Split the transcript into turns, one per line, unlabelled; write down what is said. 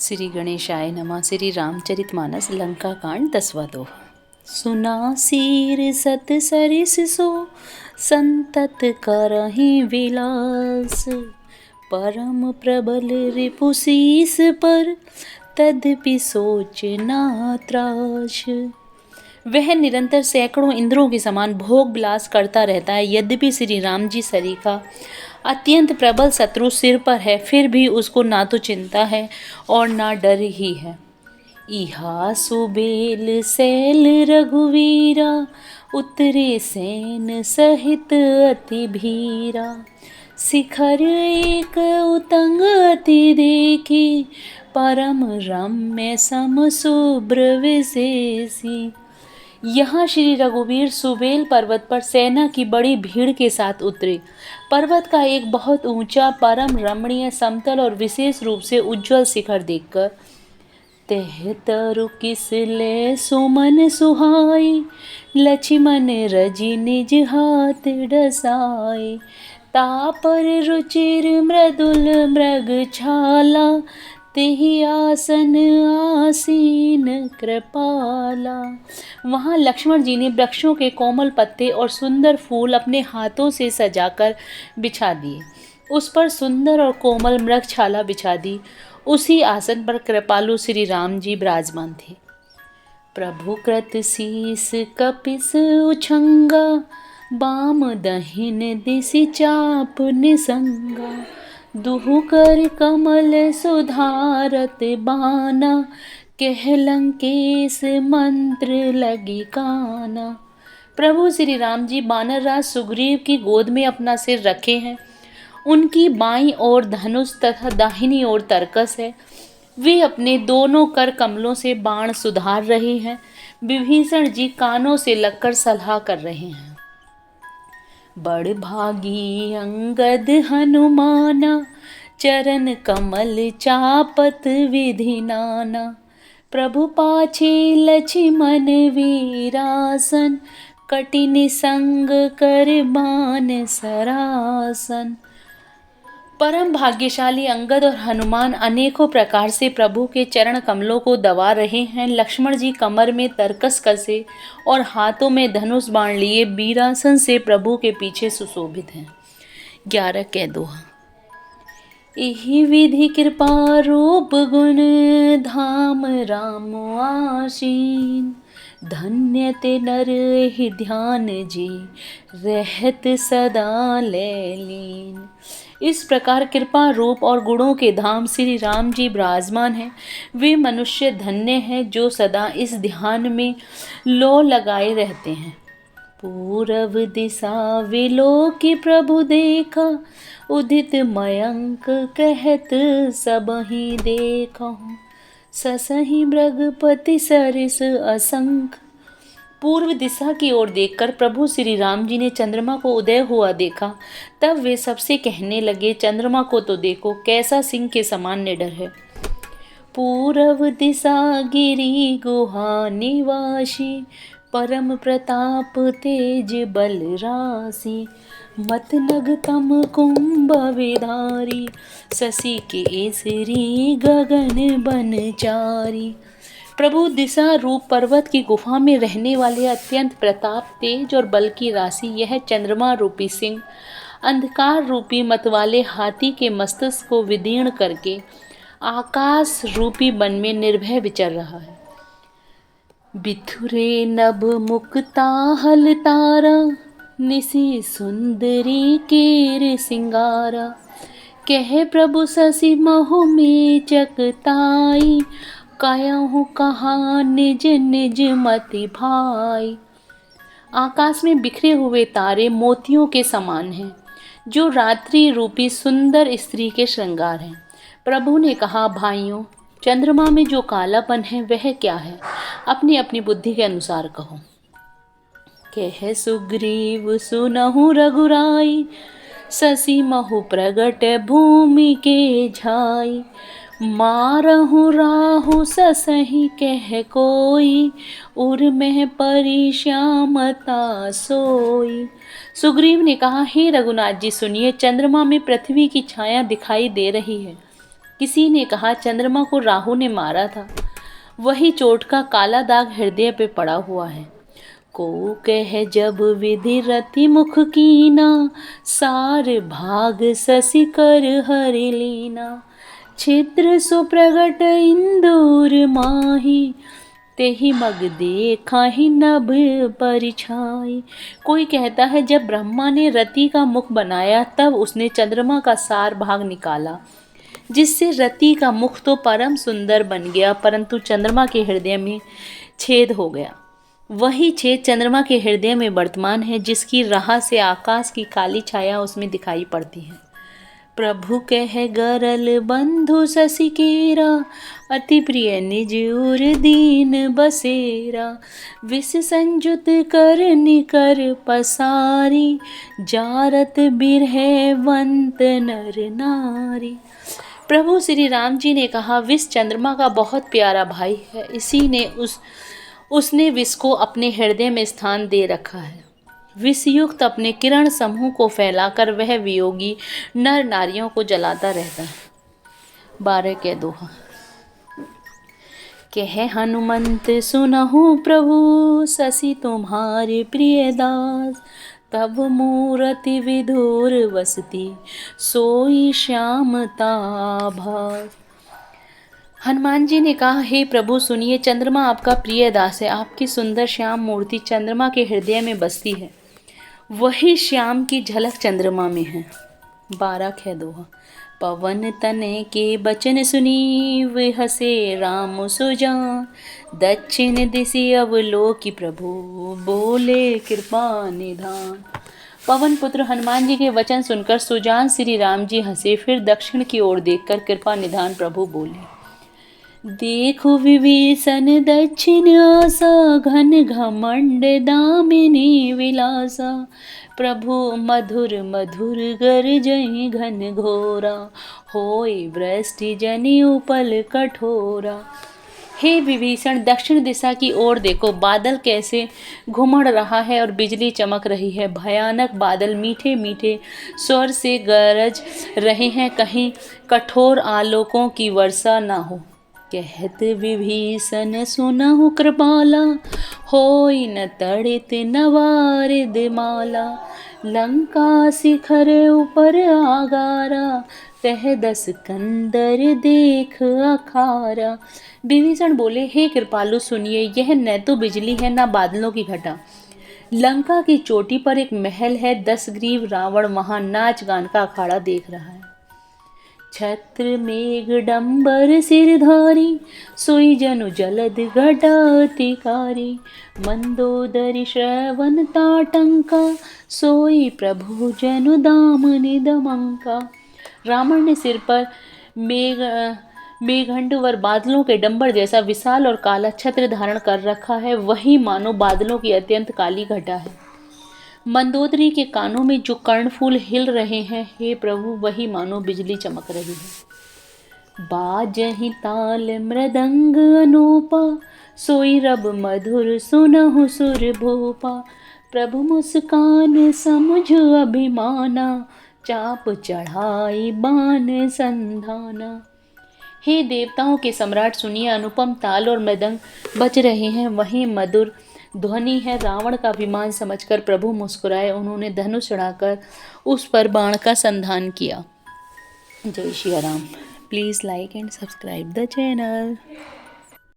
श्री गणेशाय नमः। श्री रामचरितमानस लंका कांड 10वां दोहा। सुना सिर सत सरिस सो संतत करहि विलास, परम प्रबल रिपु शीस पर तदपि सोच ना त्रास। वह निरंतर सैकड़ों इंद्रों के समान भोग विलास करता रहता है। यद्यपि श्री राम जी सरीखा अत्यंत प्रबल शत्रु सिर पर है, फिर भी उसको ना तो चिंता है और ना डर ही है। इहा सुबेल सैल रघुवीरा, उतरे सैन सहित अति भीरा। शिखर एक उतंग अति देखी, परम रम्य सम शुभ्र विशेषी। यहाँ श्री रघुवीर सुबेल पर्वत पर सेना की बड़ी भीड़ के साथ उतरे। पर्वत का एक बहुत ऊंचा, परम रमणीय, समतल और विशेष रूप से उज्जवल शिखर देखकर तेह तरु किस ले सुमन सुहाई, लक्ष्मण रजि निज हाथ डसाई। तापर रुचिर मृदुल मृग छाला, तेहि आसन आसीन कृपाला। वहाँ लक्ष्मण जी ने वृक्षों के कोमल पत्ते और सुंदर फूल अपने हाथों से सजाकर बिछा दिए। उस पर सुंदर और कोमल मृगछाला बिछा दी। उसी आसन पर कृपालु श्री राम जी विराजमान थे। प्रभु कृत शीस कपिस उछंगा, बाम दहिन दिशि चाप निसंगा। दुहु कर कमल सुधारत बाना, कह लंकेश मंत्र लगी काना। प्रभु श्री राम जी बानर राज सुग्रीव की गोद में अपना सिर रखे हैं। उनकी बाईं ओर धनुष तथा दाहिनी ओर तरकस है। वे अपने दोनों कर कमलों से बाण सुधार रहे हैं। विभीषण जी कानों से लगकर सलाह कर रहे हैं। बड़ भागी अंगद हनुमाना, चरण कमल चापत विधि नाना। प्रभु पाछे लक्ष्मण वीरासन, कटिनि संग कर बान सरासन। परम भाग्यशाली अंगद और हनुमान अनेकों प्रकार से प्रभु के चरण कमलों को दबा रहे हैं। लक्ष्मण जी कमर में तरकस कसे और हाथों में धनुष बाण लिए वीरासन से प्रभु के पीछे सुशोभित हैं। 11 के दोहा। एहि विधि कृपा रूप गुण, धाम राम आसीन। धन्य ते नर एहि ध्यान जी, रहत सदा लैलीन। इस प्रकार कृपा रूप और गुणों के धाम श्री राम जी विराजमान हैं। वे मनुष्य धन्य हैं जो सदा इस ध्यान में लो लगाए रहते हैं। पूरब दिशा विलोकि प्रभु देखा, उदित मयंक कहत सबहि देखहु। ससहि मृगपति सरिस असंख। पूर्व दिशा की ओर देखकर प्रभु श्री राम जी ने चंद्रमा को उदय हुआ देखा। तब वे सबसे कहने लगे, चंद्रमा को तो देखो, कैसा सिंह के समान निडर है। पूरब दिशा गिरी गुहा निवासी, परम प्रताप तेज बल राशि। मत नग तम कुंभ विधारी, शशि केसरी गगन बनचारी। प्रभु दिशा रूप पर्वत की गुफा में रहने वाले अत्यंत प्रताप, तेज और बल की राशि, यह चंद्रमा रूपी सिंह अंधकार रूपी मतवाले हाथी के मस्तिष्क को विदीर्ण करके आकाश रूपी वन में निर्भय विचर रहा है। बिथुरे नभ मुक्ता हल तारा, निशि सुंदरी केर सिंगारा। कह प्रभु शशि महु में चकताई, कहूँ कहाँ निज निज मति भाई। आकाश में बिखरे हुए तारे मोतियों के समान हैं, जो रात्रि रूपी सुंदर स्त्री के श्रृंगार हैं। प्रभु ने कहा, भाइयों, चंद्रमा में जो कालापन है वह क्या है? अपनी अपनी बुद्धि के अनुसार कहो। कह सुग्रीव सुनहु रघुराई, शशि महु प्रगट भूमि के झाई। मारहु राहु ससहि कह कोई, उर में परि श्यामता सोई। सुग्रीव ने कहा, हे रघुनाथ जी सुनिए, चंद्रमा में पृथ्वी की छाया दिखाई दे रही है। किसी ने कहा चंद्रमा को राहु ने मारा था, वही चोट का काला दाग हृदय पे पड़ा हुआ है। को कह जब विधि रति मुख कीना, सार भाग ससी कर हरि लीना। छिद्र सो प्रगट इंदूर माही, तेहि मग देखा ही नभ परिछाई। कोई कहता है जब ब्रह्मा ने रति का मुख बनाया तब उसने चंद्रमा का सार भाग निकाला, जिससे रति का मुख तो परम सुंदर बन गया, परंतु चंद्रमा के हृदय में छेद हो गया। वही छेद चंद्रमा के हृदय में वर्तमान है, जिसकी राह से आकाश की काली छाया उसमें दिखाई पड़ती है। प्रभु कह गरल बंधु शशि केरा, अति प्रिय निज उर दीन बसेरा। विष संजुत कर निकर पसारी, जारत बिरहवंत नर नारी। प्रभु श्री राम जी ने कहा विष चंद्रमा का बहुत प्यारा भाई है, इसी ने उसने विष को अपने हृदय में स्थान दे रखा है। विषयुक्त अपने किरण समूह को फैलाकर वह वियोगी नर नारियों को जलाता रहता है। 12 के दोहा। कह हनुमंत सुनहु प्रभु, शशि तुम्हारे प्रिय दास। तब मूरति विधुर वसती, सोई श्यामता भास। हनुमान जी ने कहा हे प्रभु सुनिए, चंद्रमा आपका प्रिय दास है। आपकी सुंदर श्याम मूर्ति चंद्रमा के हृदय में बसती है, वही श्याम की झलक चंद्रमा में है। 12 खे दोहा। पवन तने के बचन सुनी, वे हसे राम सुजान। दक्षिण दिशि अवलोकि प्रभु, बोले कृपा निधान। पवन पुत्र हनुमान जी के वचन सुनकर सुजान श्री राम जी हंसे, फिर दक्षिण की ओर देखकर कृपा निधान प्रभु बोले। देखो विभीषण दक्षिण आसा, घन घमंड दामिनी विलासा। प्रभु मधुर मधुर गरजहि घन घोरा, होय वृष्टि जनि उपल कठोरा। हे विभीषण दक्षिण दिशा की ओर देखो, बादल कैसे घुमड़ रहा है और बिजली चमक रही है। भयानक बादल मीठे मीठे स्वर से गरज रहे हैं, कहीं कठोर आलोकों की वर्षा ना हो। कहत विभीषण सुनहु कृपाला, होय न तड़ित न वारिद माला। लंका शिखर ऊपर आगारा, तह 10 कंदर देख अखारा। विभीषण बोले हे कृपालु सुनिए, यह न तो बिजली है न बादलों की घटा। लंका की चोटी पर एक महल है, 10 ग्रीव रावण वहां नाच गान का अखाड़ा देख रहा है। छत्र मेघ डंबर सिरधारी, सोई जनु जलद घटातिकारी। मंदोदरी श्रवण ताटंका, सोई प्रभु जनु दामनि दमंका। रावण ने सिर पर मेघंडवर बादलों के डंबर जैसा विशाल और काला छत्र धारण कर रखा है, वही मानो बादलों की अत्यंत काली घटा है। मंदोदरी के कानों में जो कर्णफूल हिल रहे हैं, हे प्रभु वही मानो बिजली चमक रही है। बाजहि ताल मृदंग अनूपा, सोई रब मधुर सुनहु सुर भूपा। प्रभु मुस्कान समुझ अभिमाना, चाप चढ़ाई बान संधाना। हे देवताओं के सम्राट सुनिए, अनुपम ताल और मृदंग बज रहे हैं, वहीं मधुर ध्वनि है। रावण का अभिमान समझकर प्रभु मुस्कुराए, उन्होंने धनुष चढ़ाकर उस पर बाण का संधान किया। जय Shri Ram. Please like and subscribe the channel.